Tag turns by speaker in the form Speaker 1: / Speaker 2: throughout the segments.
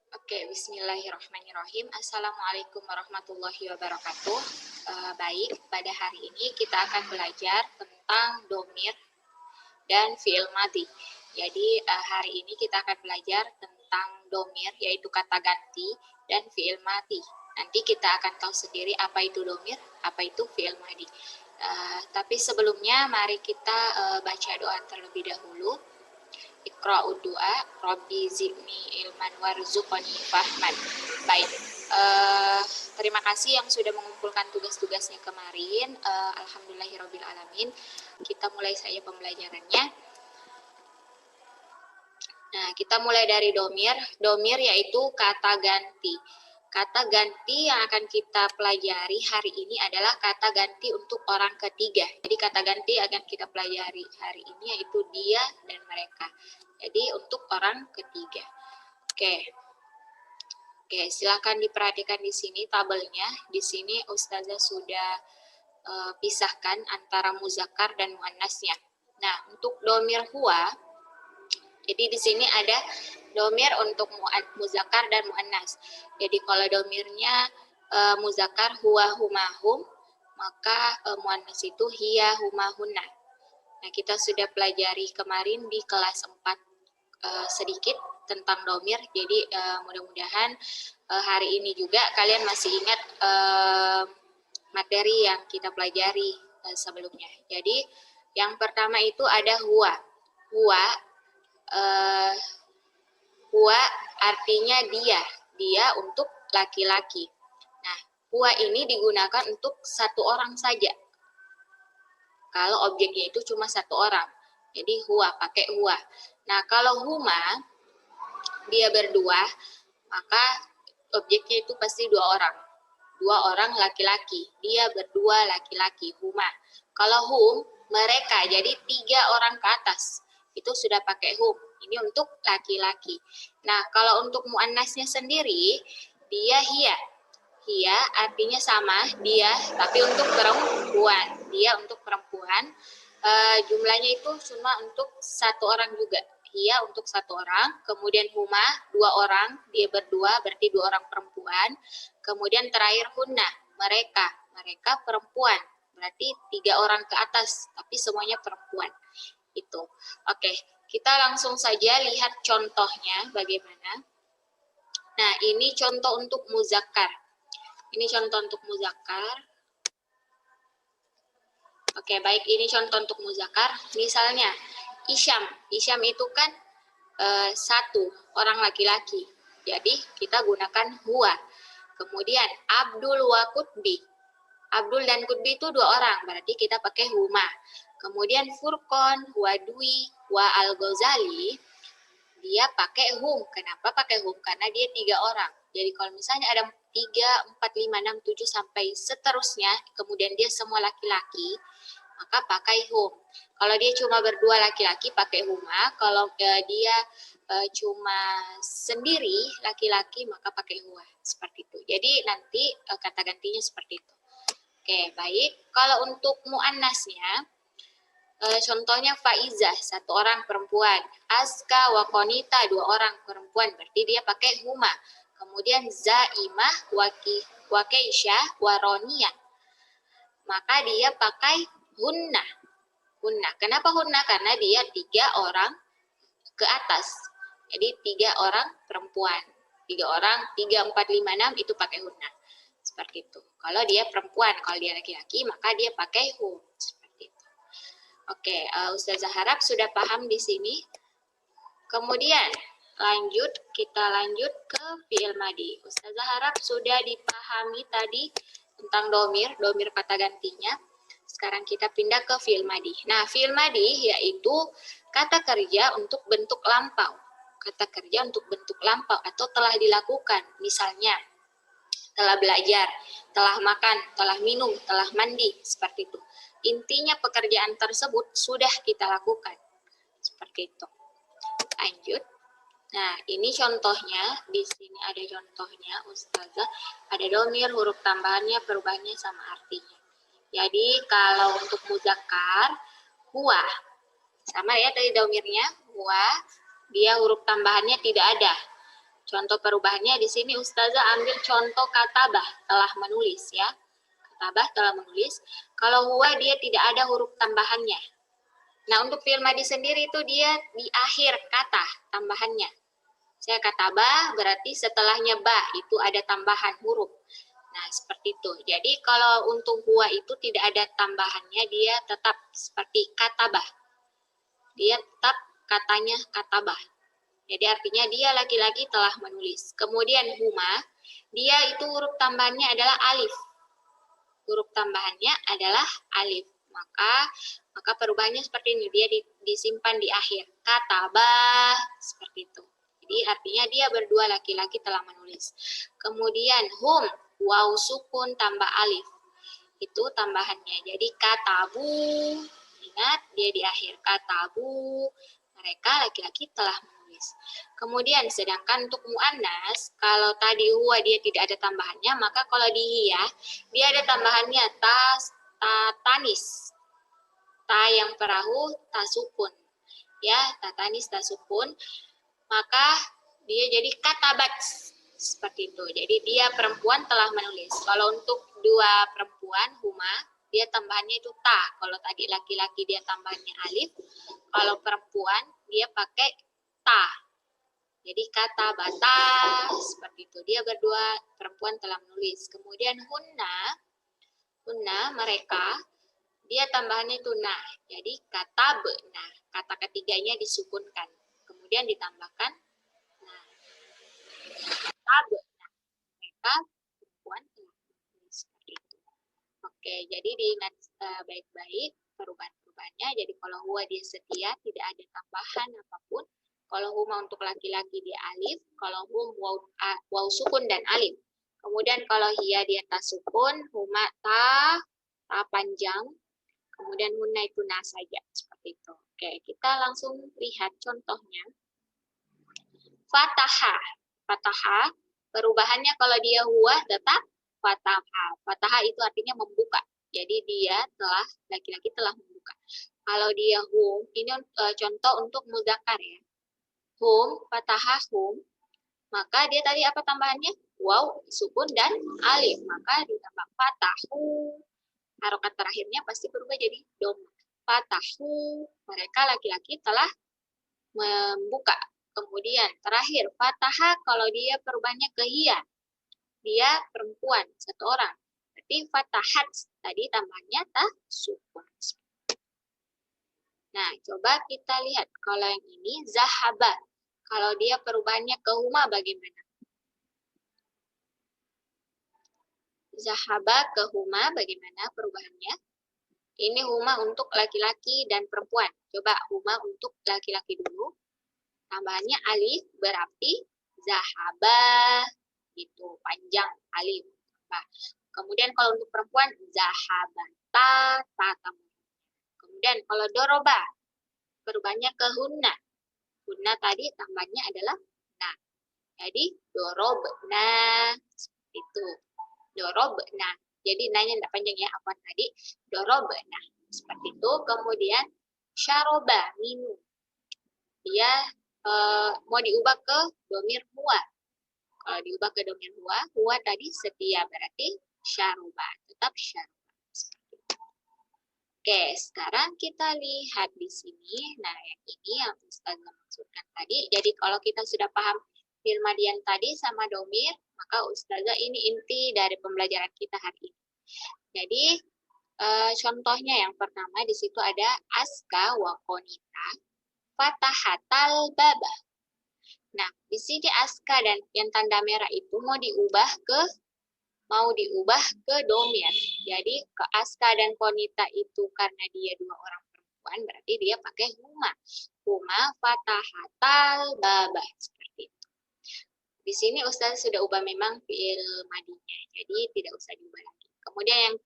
Speaker 1: Oke, bismillahirrahmanirrahim. Assalamualaikum warahmatullahi wabarakatuh. Baik, pada hari ini kita akan belajar tentang domir dan fi'il madhi. Jadi hari ini kita akan belajar tentang domir, yaitu kata ganti, dan fi'il madhi. Nanti kita akan tahu sendiri apa itu domir, apa itu fi'il madhi. Tapi sebelumnya mari kita baca doa terlebih dahulu. Iqra'ud du'a, Rabbi zidni ilman warzuqni fahman. Baik, terima kasih yang sudah mengumpulkan tugas-tugasnya kemarin. Alhamdulillahirabbil alamin. Kita mulai saja pembelajarannya. Nah, kita mulai dari domir. Domir yaitu kata ganti. Kata ganti yang akan kita pelajari hari ini adalah kata ganti untuk orang ketiga. Jadi kata ganti akan kita pelajari hari ini yaitu dia dan mereka. Jadi untuk orang ketiga. Oke, silakan diperhatikan di sini tabelnya. Di sini Ustazah sudah pisahkan antara muzakkar dan muannasnya. Nah, untuk domir huwa, jadi di sini ada domir untuk muzakkar dan muannas. Jadi kalau domirnya muzakkar huwa humahum, maka muannas itu hiya humahunna. Nah, kita sudah pelajari kemarin di kelas 4 sedikit tentang domir. Jadi mudah-mudahan hari ini juga kalian masih ingat materi yang kita pelajari sebelumnya. Jadi yang pertama itu ada huwa. Huwa artinya dia untuk laki-laki. Nah, huwa ini digunakan untuk satu orang saja. Kalau objeknya itu cuma satu orang, jadi huwa, pakai huwa. Nah, kalau huma, dia berdua, maka objeknya itu pasti dua orang. Dua orang laki-laki, dia berdua laki-laki, huma. Kalau hum, mereka, jadi 3 orang ke atas. Itu sudah pakai hum. Ini untuk laki-laki. Nah, kalau untuk muannasnya sendiri, dia hiya. Hiya artinya sama, dia, tapi untuk perempuan. Dia untuk perempuan. Jumlahnya itu cuma untuk satu orang juga. Hiya untuk satu orang. Kemudian huma, 2 orang. Dia berdua, berarti 2 orang perempuan. Kemudian terakhir hunna, mereka. Mereka perempuan. Berarti 3 orang ke atas, tapi semuanya perempuan. Itu. Oke, kita langsung saja lihat contohnya bagaimana. Nah, ini contoh untuk muzakkar. Ini contoh untuk muzakkar. Oke, baik, ini contoh untuk muzakkar. Misalnya, Isyam. Isyam itu kan satu orang laki-laki. Jadi, kita gunakan huwa. Kemudian, Abdul wa Kutbi. Abdul dan Kutbi itu 2 orang, berarti kita pakai huma. Kemudian Furqon, Wadwi, wa Al-Ghazali, dia pakai hum. Kenapa pakai hum? Karena dia 3 orang. Jadi kalau misalnya ada 3, 4, 5, 6, 7 sampai seterusnya, kemudian dia semua laki-laki, maka pakai hum. Kalau dia cuma berdua laki-laki pakai huma. Kalau dia cuma sendiri laki-laki maka pakai huwa. Seperti itu. Jadi nanti kata gantinya seperti itu. Oke, baik. Kalau untuk muannasnya, contohnya Faizah, 1 orang perempuan. Aska wa Konita, 2 orang perempuan, berarti dia pakai huma. Kemudian Zaimah wa Keisyah wa Ronia, maka dia pakai hunna. Hunna. Kenapa hunna? Karena dia 3 orang ke atas. Jadi 3 orang perempuan. 3 orang, 3, 4, 5, 6 itu pakai hunna. Seperti itu. Kalau dia perempuan, kalau dia laki-laki, maka dia pakai hum. Seperti itu. Oke, Ustazah harap sudah paham di sini. Kemudian kita lanjut ke fi'il madhi. Ustazah harap sudah dipahami tadi tentang domir kata gantinya. Sekarang kita pindah ke fi'il madhi. Nah, fi'il madhi yaitu kata kerja untuk bentuk lampau. Kata kerja untuk bentuk lampau atau telah dilakukan. Misalnya, telah belajar, telah makan, telah minum, telah mandi, seperti itu. Intinya pekerjaan tersebut sudah kita lakukan. Seperti itu. Lanjut. Nah, ini contohnya. Di sini ada contohnya, Ustazah. Ada domir, huruf tambahannya, perubahannya sama artinya. Jadi, kalau untuk muzakkar, huwa. Sama ya tadi domirnya, huwa. Dia huruf tambahannya tidak ada. Contoh perubahannya di sini Ustazah ambil contoh katabah, telah menulis ya. Katabah telah menulis. Kalau huwa dia tidak ada huruf tambahannya. Nah, untuk fi'il madi sendiri itu dia di akhir kata tambahannya. Saya katabah berarti setelahnya ba itu ada tambahan huruf. Nah, seperti itu. Jadi kalau untuk huwa itu tidak ada tambahannya, dia tetap seperti katabah. Dia tetap katanya katabah. Jadi artinya dia laki-laki telah menulis. Kemudian huma, dia itu huruf tambahannya adalah alif. Huruf tambahannya adalah alif. Maka perubahannya seperti ini, dia disimpan di akhir. Katabah, seperti itu. Jadi artinya dia berdua laki-laki telah menulis. Kemudian hum, waw sukun tambah alif. Itu tambahannya. Jadi katabu, ingat dia di akhir. Katabu, mereka laki-laki telah menulis. Kemudian sedangkan untuk muannas, kalau tadi huwa dia tidak ada tambahannya, maka kalau di hiya dia ada tambahannya tanis. Ta yang perahu tasukun. Ya, tatanis tasukun. Maka dia jadi katabat. Seperti itu. Jadi dia perempuan telah menulis. Kalau untuk dua perempuan huma, dia tambahannya itu ta. Kalau tadi laki-laki dia tambahannya alif. Kalau perempuan dia pakai ta. Jadi kata bata seperti itu. Dia berdua perempuan telah menulis. Kemudian hunna mereka dia tambahannya itu nah. Jadi kata nah. Kata ketiganya disukunkan. Kemudian ditambahkan nah. Kata nah. Mereka perempuan telah menulis seperti itu. Oke, jadi diingat baik-baik perubahan-perubahannya. Jadi kalau huwa dia setia, tidak ada tambahan apapun. Kalau huma untuk laki-laki dia alif, kalau hum waw sukun dan alif. Kemudian kalau hiya dia ta sukun, huma ta panjang. Kemudian hunna itu na saja, seperti itu. Oke, kita langsung lihat contohnya. Fataha, perubahannya kalau dia huwa tetap fataha. Fataha itu artinya membuka. Jadi dia laki-laki telah membuka. Kalau dia hum, ini contoh untuk mudzakkar ya. Hum, fataha hum, maka dia tadi apa tambahannya? Waw, sukun, dan alif. Maka ditambah fatahu. Harokat terakhirnya pasti berubah jadi doma. Fatahu, mereka laki-laki telah membuka. Kemudian terakhir, fataha kalau dia perubahannya ke hiya. Dia perempuan, satu orang. Berarti fatahat, tadi tambahannya ta sukun. Nah, coba kita lihat. Kalau yang ini, zahaba. Kalau dia perubahannya ke huma bagaimana? Zahaba ke huma bagaimana perubahannya? Ini huma untuk laki-laki dan perempuan. Coba huma untuk laki-laki dulu. Tambahannya alif berarti zahaba. Itu panjang alif. Nah, kemudian kalau untuk perempuan zahabata tatamu. Kemudian kalau doroba perubahannya ke hunna. Hunna tadi tambahnya adalah na. Jadi dorobna itu. Dorobna. Jadi nanya tidak panjang ya apa tadi. Dorobna. Seperti itu. Kemudian syaroba minum. Dia mau diubah ke domir huwa. Kalau diubah ke domir huwa tadi setia berarti syaroba. Tetap syaroba. Oke, sekarang kita lihat di sini. Nah, yang ini yang Ustazah maksudkan tadi. Jadi kalau kita sudah paham fi'il madian tadi sama domir, maka Ustazah ini inti dari pembelajaran kita hari ini. Jadi contohnya yang pertama di situ ada aska wa qonita fatahatal baba. Nah, di sini aska dan yang tanda merah itu mau diubah ke domir. Jadi ke aska dan konita itu karena dia dua orang perempuan berarti dia pakai huma. Huma fatahatal baba seperti itu. Di sini Ustaz sudah ubah memang fi'il madinya. Jadi tidak usah diubah lagi. Kemudian yang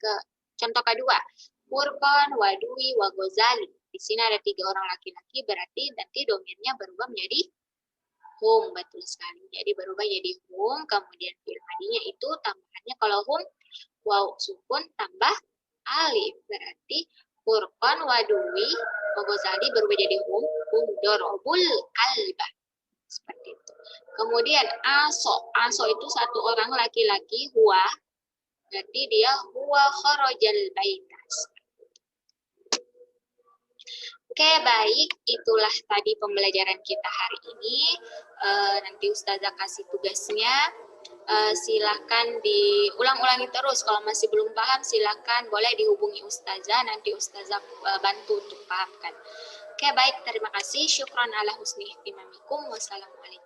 Speaker 1: contoh kedua, Furqan, Wadui, Wagozali. Di sini ada 3 orang laki-laki berarti nanti domirnya berubah menjadi hum, betul sekali. Jadi berubah jadi hum, kemudian fi'il madinya itu tambahannya kalau hum, waw sukun tambah alif. Berarti Furqan, Wadui, Wagozali berubah jadi hum dorobul kalbah. Seperti itu. Kemudian aso itu satu orang laki-laki, huwa, berarti dia huwa kharajal baitas. Oke, baik. Itulah tadi pembelajaran kita hari ini. Nanti Ustazah kasih tugasnya. Silakan diulang-ulangi terus. Kalau masih belum paham, silakan boleh dihubungi Ustazah. Nanti Ustazah bantu untuk pahamkan. Oke, baik. Terima kasih. Syukran ala husni ihtimamikum. Wassalamualaikum.